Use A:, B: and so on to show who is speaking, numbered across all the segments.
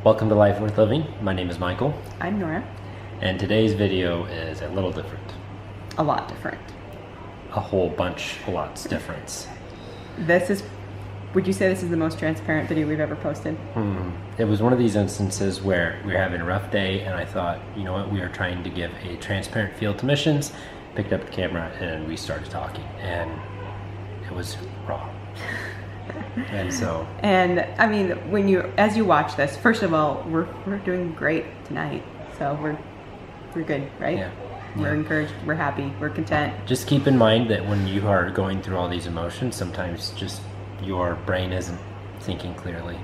A: Welcome to Life Worth Living. My name is Michael,
B: I'm Nora.
A: and today's video is a little different.
B: A lot different.
A: A whole bunch, a lot's difference.
B: Would you say this is the most transparent video we've ever posted?
A: It was one of these instances where we were having a rough day, and I thought, you know what, we are trying to give a transparent feel to missions. Picked up the camera, and we started talking, and it was raw. And
B: I mean, as you watch this, first of all, we're doing great tonight, so we're good, right?
A: Yeah.
B: We're encouraged, we're happy, we're content.
A: Just keep in mind that when you are going through all these emotions, sometimes just your brain isn't thinking clearly,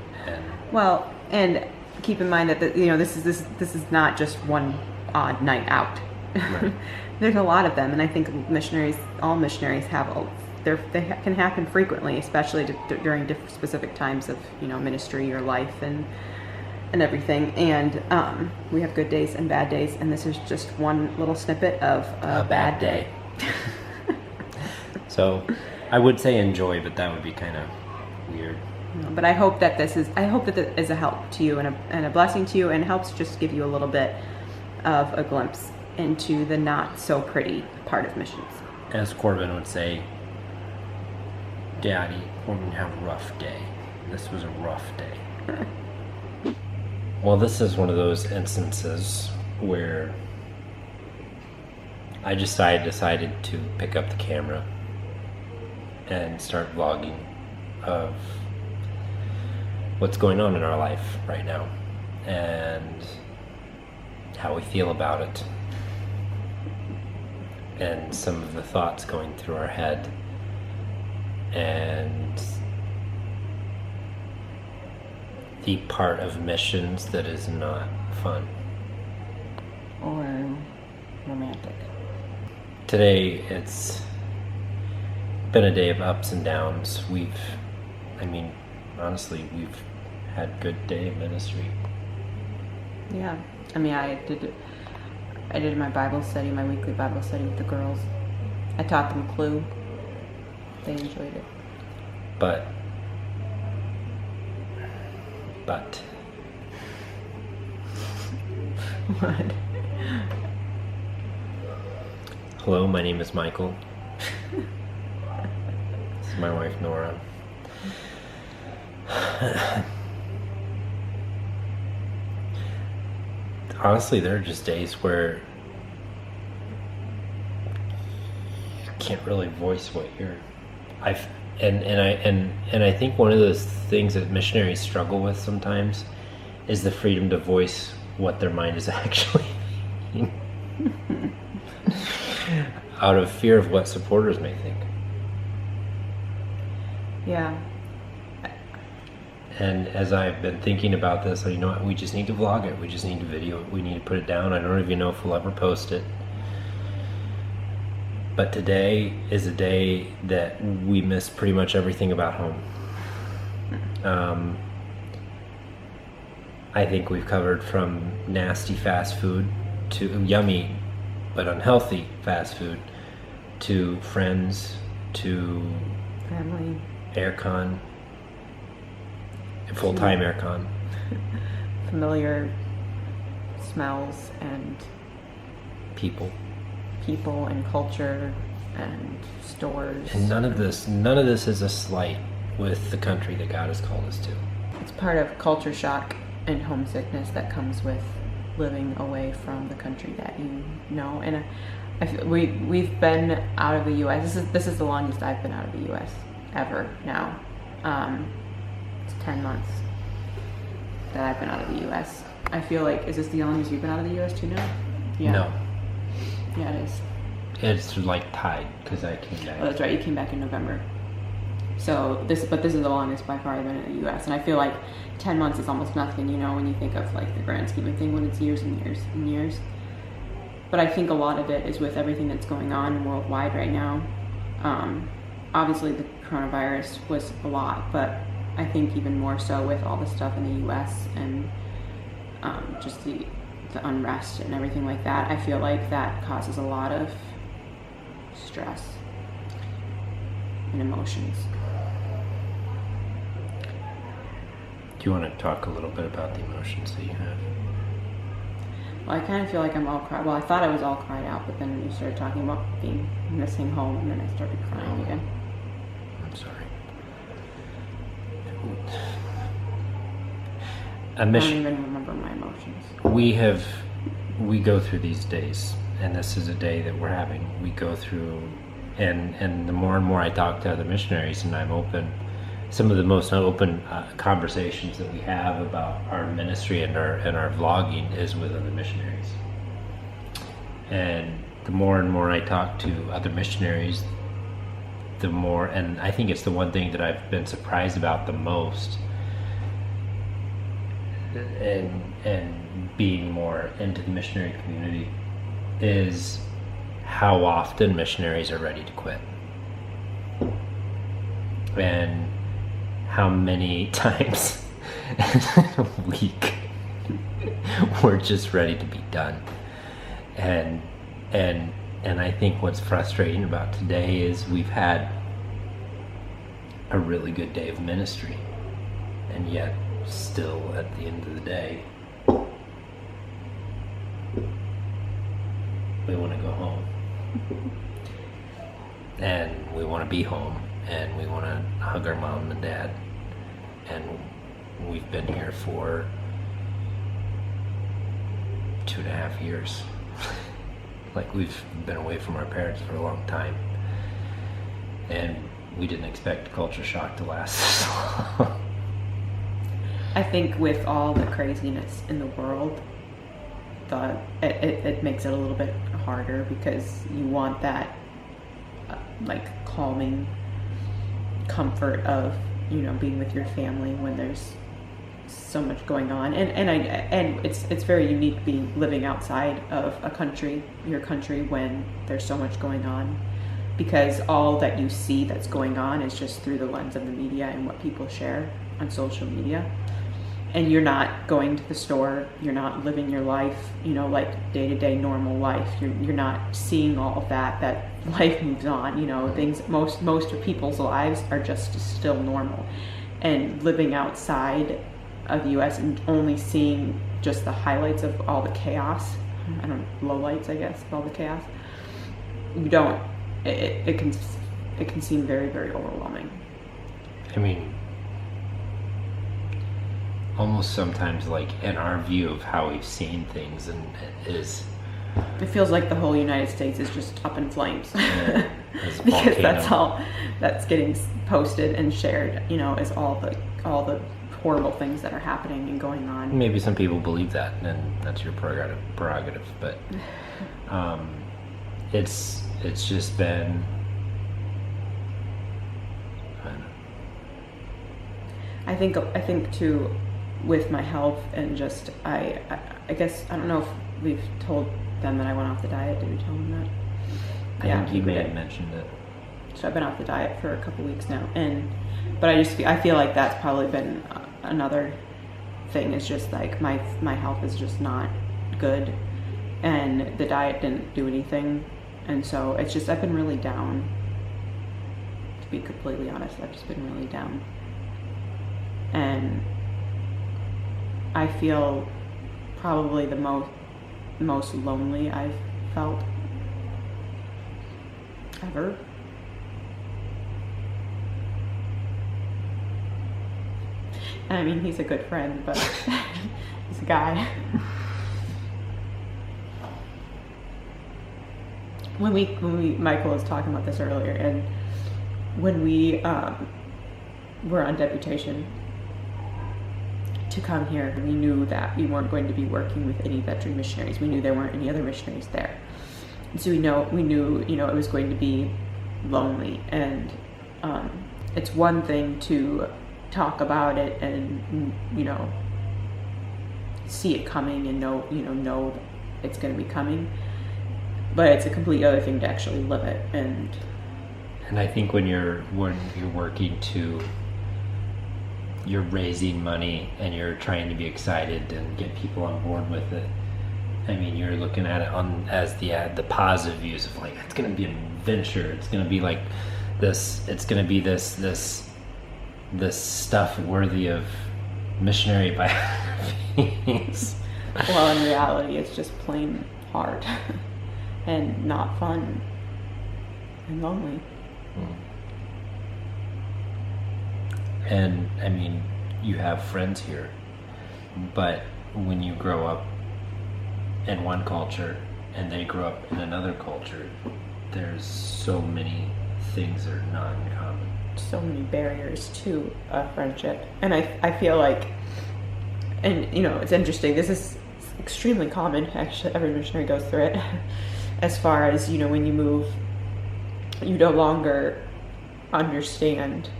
B: and keep in mind that this is not just one odd night out.
A: Right.
B: There's a lot of them, and I think all missionaries have they can happen frequently, especially during specific times of ministry or life and everything. And we have good days and bad days, and this is just one little snippet of a bad day.
A: So I would say enjoy, but that would be kind of weird.
B: But I hope that this is a help to you and a blessing to you, and helps just give you a little bit of a glimpse into the not so pretty part of missions.
A: As Corban would say, Daddy, we're going to have a rough day. This was a rough day. Well, this is one of those instances where I decided to pick up the camera and start vlogging of what's going on in our life right now and how we feel about it and some of the thoughts going through our head and the part of missions that is not fun
B: Or romantic.
A: Today it's been a day of ups and downs. Honestly, we've had good day of ministry.
B: Yeah, I did my Bible study, my weekly Bible study with the girls. I taught them Clue. They enjoyed it.
A: But
B: What?
A: Hello, my name is Michael. This is my wife, Nora. Honestly, there are just days where you can't really voice what you're. I think one of those things that missionaries struggle with sometimes is the freedom to voice what their mind is actually thinking, out of fear of what supporters may think.
B: Yeah.
A: And as I've been thinking about this, you know what, we just need to vlog it. We just need to video it. We need to put it down. I don't even know if we'll ever post it. But today is a day that we miss pretty much everything about home. I think we've covered from nasty fast food to yummy but unhealthy fast food to friends to
B: Family.
A: aircon. Full-time aircon.
B: Familiar smells and
A: People
B: and culture and stores.
A: And none of this is a slight with the country that God has called us to.
B: It's part of culture shock and homesickness that comes with living away from the country that you know. And I feel we've been out of the U.S. This is the longest I've been out of the U.S. ever now. It's 10 months that I've been out of the U.S. I feel like, is this the longest you've been out of the U.S. too now? Yeah.
A: No.
B: Yeah, it is.
A: It's like tied because I came back.
B: Oh, that's right. You came back in November. So this is the longest by far I've been in the U.S. And I feel like 10 months is almost nothing, when you think of like the grand scheme of things, when it's years and years and years. But I think a lot of it is with everything that's going on worldwide right now. Obviously, the coronavirus was a lot, but I think even more so with all the stuff in the U.S. and just the unrest and everything like that. I feel like that causes a lot of stress and emotions.
A: you want to talk a little bit about the emotions that you have?
B: Well, I kind of feel like I'm all cried. Well, I thought I was all cried out, but then you started talking about missing home, and then I started crying again.
A: I'm sorry.
B: I don't even remember my emotions.
A: We go through these days, and this is a day that we're having. We go through, and the more and more I talk to other missionaries, and I'm open, some of the most open conversations that we have about our ministry and our vlogging is with other missionaries. And the more and more I talk to other missionaries, the more, and I think it's the one thing that I've been surprised about the most, and being more into the missionary community, is how often missionaries are ready to quit, and how many times a week we're just ready to be done. And I think what's frustrating about today is we've had a really good day of ministry, and yet still at the end of the day we want to go home, and we want to be home, and we want to hug our mom and dad, and we've been here for 2.5 years. Like, we've been away from our parents for a long time, and we didn't expect culture shock to last this long.
B: I think with all the craziness in the world, it makes it a little bit harder, because you want that like calming comfort of, you know, being with your family when there's so much going on, and it's very unique living outside of your country when there's so much going on, because all that you see that's going on is just through the lens of the media and what people share on social media. And you're not going to the store, you're not living your life, you know, like day-to-day normal life. You're not seeing all of that life moves on, you know, things, most of people's lives are just still normal. And living outside of the US and only seeing just the highlights of all the chaos, lowlights, I guess, of all the chaos, it can seem very, very overwhelming.
A: I mean, almost sometimes, like, in our view of how we've seen things, and
B: it feels like the whole United States is just up in flames.
A: Yeah,
B: because that's all that's getting posted and shared, you know, is all the horrible things that are happening and going on.
A: Maybe some people believe that, and that's your prerogative, but it's just been, I don't know.
B: I think too, with my health, and just I guess, I don't know if we've told them that I went off the diet. Did we tell them that?
A: I think you may have mentioned it.
B: So I've been off the diet for a couple weeks now, but I feel like that's probably been another thing. Is just like my health is just not good, and the diet didn't do anything, and so it's just, I've been really down. To be completely honest, I've just been really down, and I feel probably the most lonely I've felt ever. I mean, he's a good friend, but he's a guy. When we Michael was talking about this earlier, and when we were on deputation to come here, we knew that we weren't going to be working with any veteran missionaries. We knew there weren't any other missionaries there. And so we knew, you know, it was going to be lonely. And it's one thing to talk about it and, you know, see it coming and know it's going to be coming. But it's a complete other thing to actually live it. And
A: I think when you're working to, you're raising money and you're trying to be excited and get people on board with it. I mean, you're looking at it as the positive views of, like, it's going to be an adventure. It's going to be like this. It's going to be this stuff worthy of missionary biographies.
B: Well, in reality, it's just plain hard and not fun and lonely.
A: And I mean, you have friends here, but when you grow up in one culture and they grow up in another culture, there's so many things that are not in common.
B: So many barriers to a friendship. And I feel like, and you know, it's interesting, this is extremely common, actually, every missionary goes through it, as far as, you know, when you move, you no longer understand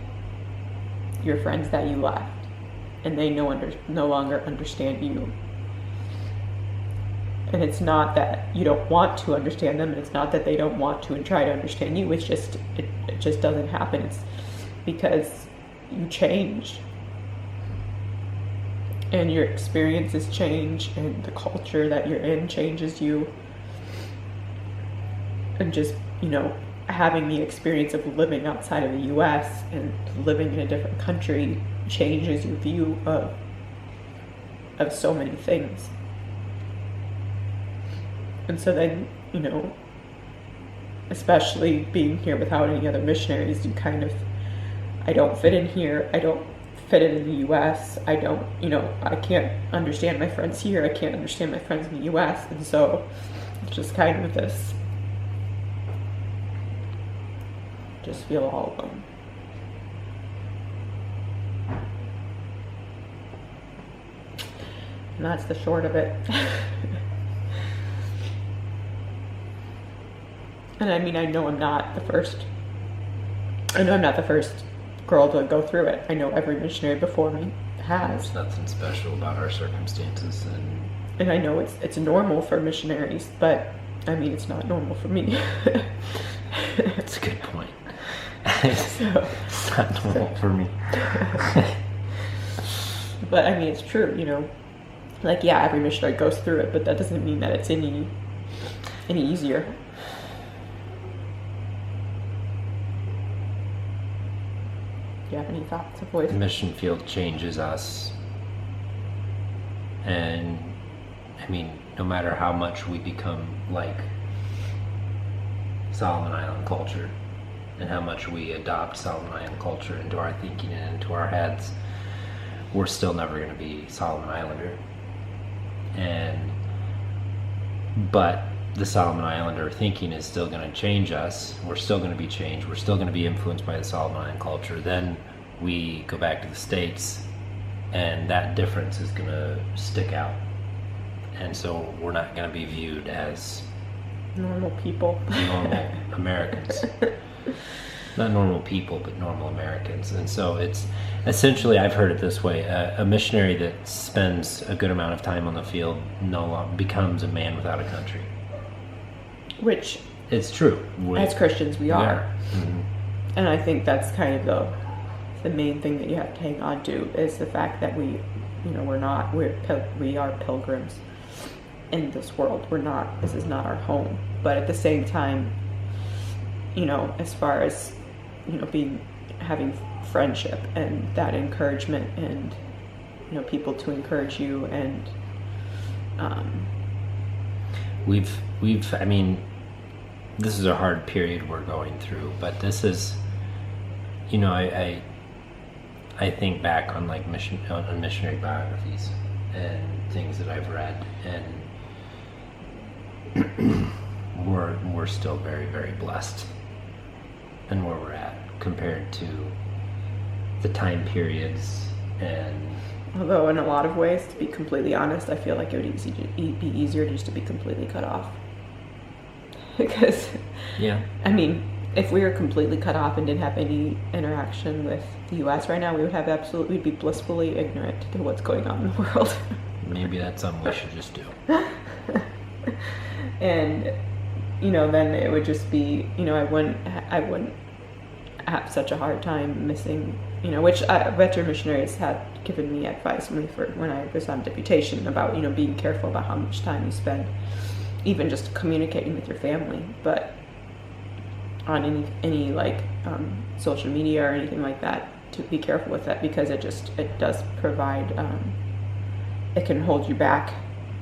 B: your friends that you left, and they no longer understand you. And it's not that you don't want to understand them, and it's not that they don't want to and try to understand you. It's just it just doesn't happen. It's because you change, and your experiences change, and the culture that you're in changes you, and just, you know, having the experience of living outside of the U.S. and living in a different country changes your view of so many things. And so then, you know, especially being here without any other missionaries, you kind of, I don't fit in here, I don't fit in the U.S., I don't, you know, I can't understand my friends here, I can't understand my friends in the U.S., and so it's just kind of this, just feel all alone. And that's the short of it. And I mean, I know I'm not the first girl to go through it. I know every missionary before me has.
A: There's nothing special about our circumstances,
B: and I know it's normal for missionaries, but I mean, it's not normal for me.
A: That's a good point. It's not normal for me.
B: But I mean, it's true, you know. Like, yeah, every missionary goes through it, but that doesn't mean that it's any easier. Do you have any thoughts of voice?
A: The mission field changes us. And, I mean, no matter how much we become like Solomon Island culture and how much we adopt Solomon Island culture into our thinking and into our heads, we're still never going to be Solomon Islander. But the Solomon Islander thinking is still going to change us. We're still going to be changed. We're still going to be influenced by the Solomon Island culture. Then we go back to the States, and that difference is going to stick out. And so we're not going to be viewed as
B: normal people.
A: Normal Americans. Not normal people, but normal Americans. And so it's essentially, I've heard it this way, a missionary that spends a good amount of time on the field no longer becomes a man without a country.
B: Which,
A: it's true.
B: As Christians, we are.
A: Mm-hmm.
B: And I think that's kind of the main thing that you have to hang on to, is the fact that we are pilgrims in this world. This is not our home. But at the same time, you know, as far as, you know, having friendship and that encouragement, and, you know, people to encourage you, and I mean, this is a hard period we're going through, but this is, you know, I think back on like on missionary biographies and things that I've read, and we're still very, very blessed in where we're at compared to the time periods. And although in a lot of ways, to be completely honest, I feel like it would be easier just to be completely cut off. Because,
A: yeah,
B: I mean, if we were completely cut off and didn't have any interaction with the U.S. right now, we'd be blissfully ignorant to what's going on in the world.
A: Maybe that's something we should just do.
B: And, you know, then it would just be, you know, I wouldn't have such a hard time missing, you know, which veteran missionaries had given me advice when I was on deputation about, you know, being careful about how much time you spend even just communicating with your family, but on any like social media or anything like that, to be careful with that, because it does provide, it can hold you back,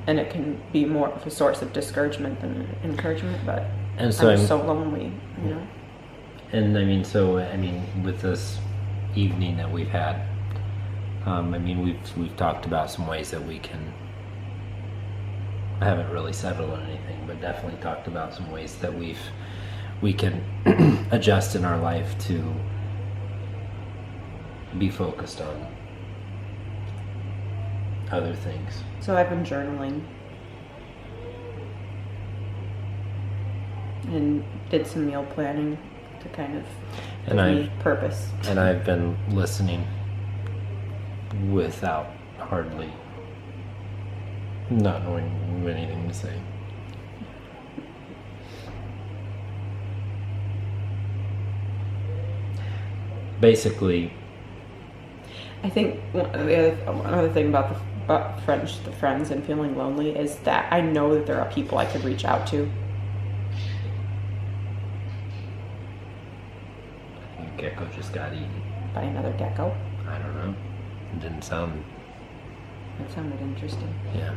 B: and it can be more of a source of discouragement than encouragement. But
A: and so
B: I'm so lonely, you know.
A: And I mean, with this evening that we've had, we've talked about some ways that we can. I haven't really settled on anything, but definitely talked about some ways that we can adjust in our life to be focused on other things.
B: So I've been journaling and did some meal planning to kind of give me purpose.
A: And I've been listening without hardly not knowing anything to say. Basically,
B: I think another thing about the friends and feeling lonely is that I know that there are people I could reach out to.
A: Gecko just got eaten.
B: By another gecko?
A: I don't know. It didn't sound...
B: That sounded interesting.
A: Yeah.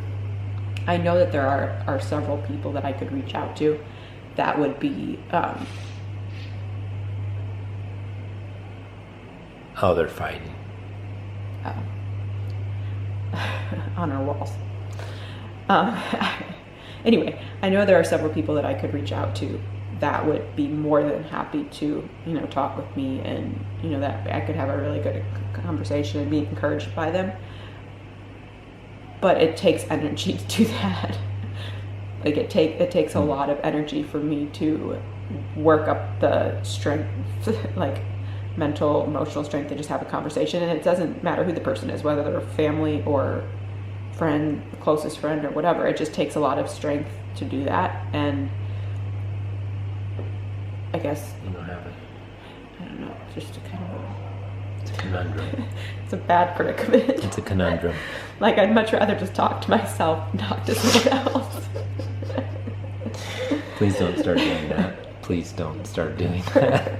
B: I know that there are several people that I could reach out to that would be...
A: Oh, they're fighting.
B: On our walls. Anyway, I know there are several people that I could reach out to that would be more than happy to, talk with me, and, that I could have a really good conversation and be encouraged by them. But it takes energy to do that. Like it takes a lot of energy for me to work up the strength, like mental, emotional strength, to just have a conversation. And it doesn't matter who the person is, whether they're family or friend, closest friend or whatever. It just takes a lot of strength to do that. And I guess
A: you don't have it.
B: I don't know. It's just
A: it's a conundrum.
B: It's a bad predicament.
A: It's a conundrum.
B: Like I'd much rather just talk to myself than talk to someone else.
A: Please don't start doing that. Please don't start doing that.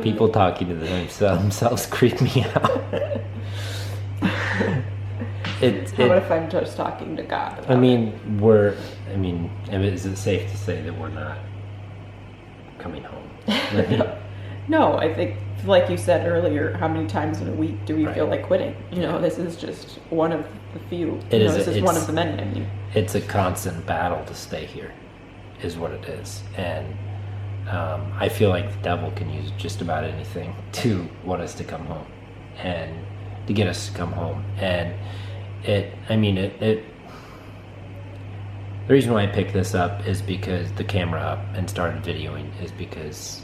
A: People talking to themselves creep me out.
B: What if I'm just talking to God?
A: Is it safe to say that we're not coming home?
B: No, I think, like you said earlier, how many times in a week do we
A: Right.
B: feel like quitting? This is just one of the few. This is one of the many.
A: It's a constant battle to stay here, is what it is. And I feel like the devil can use just about anything to want us to come home and to get us to come home. And the reason why I picked this up is because the camera up and started videoing is because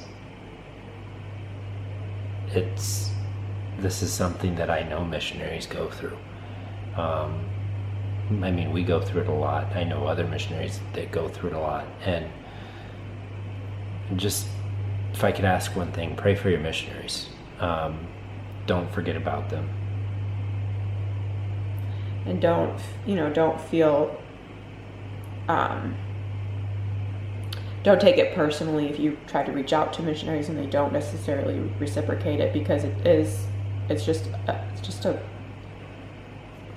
A: this is something that I know missionaries go through. We go through it a lot. I know other missionaries that go through it a lot. And just, if I could ask one thing, pray for your missionaries. Don't forget about them.
B: And don't feel, don't take it personally if you try to reach out to missionaries and they don't necessarily reciprocate it, because it's just a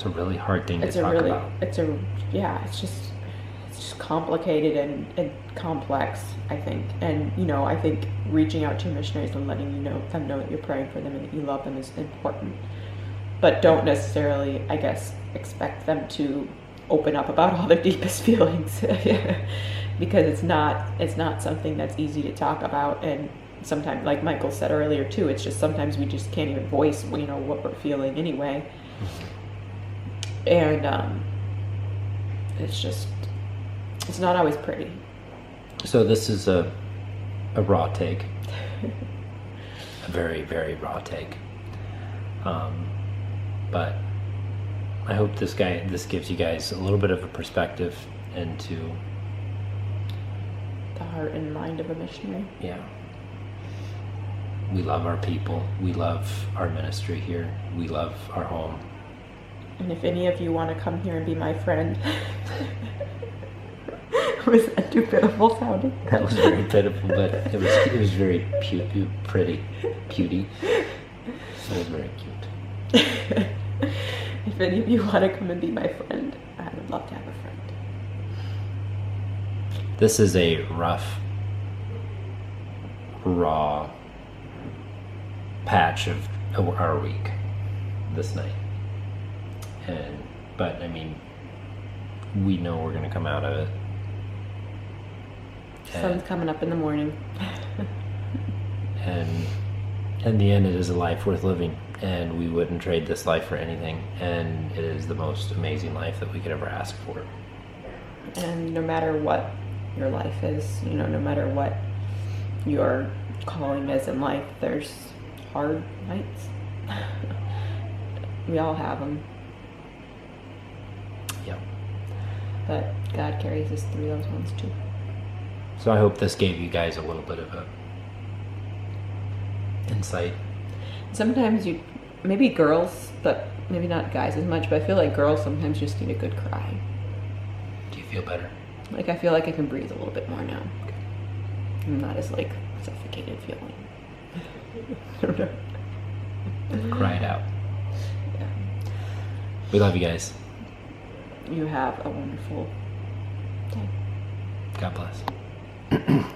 A: really hard thing to talk about.
B: It's just complicated and complex, I think. And I think reaching out to missionaries and letting them know that you're praying for them and that you love them is important. But don't necessarily, I guess, expect them to open up about all their deepest feelings, because it's not something that's easy to talk about. And sometimes, like Michael said earlier too, it's just sometimes we just can't even voice what we're feeling anyway. And it's not always pretty. So
A: this is a raw take, a very, very raw take. But I hope this gives you guys a little bit of a perspective into
B: the heart and mind of a missionary.
A: Yeah. We love our people. We love our ministry here. We love our home.
B: And if any of you want to come here and be my friend. Was that too pitiful sounding?
A: That was very pitiful, but it was very pretty, puty. So very cute.
B: If any of you want to come and be my friend, I would love to have a friend.
A: This is a rough, raw patch of our week this night. But I mean, we know we're going to come out of it.
B: Sun's coming up in the morning.
A: And in the end, it is a life worth living, and we wouldn't trade this life for anything. And it is the most amazing life that we could ever ask for.
B: And no matter what your life is, no matter what your calling is in life, there's hard nights. We all have them.
A: Yeah.
B: But God carries us through those ones too.
A: So I hope this gave you guys a little bit of a insight.
B: Sometimes maybe girls, but maybe not guys as much, but I feel like girls sometimes just need a good cry.
A: Do you feel better?
B: Like I feel like I can breathe a little bit more now. I'm not as suffocated feeling. I don't know.
A: Cry it out.
B: Yeah.
A: We love you guys.
B: You have a wonderful day.
A: God bless.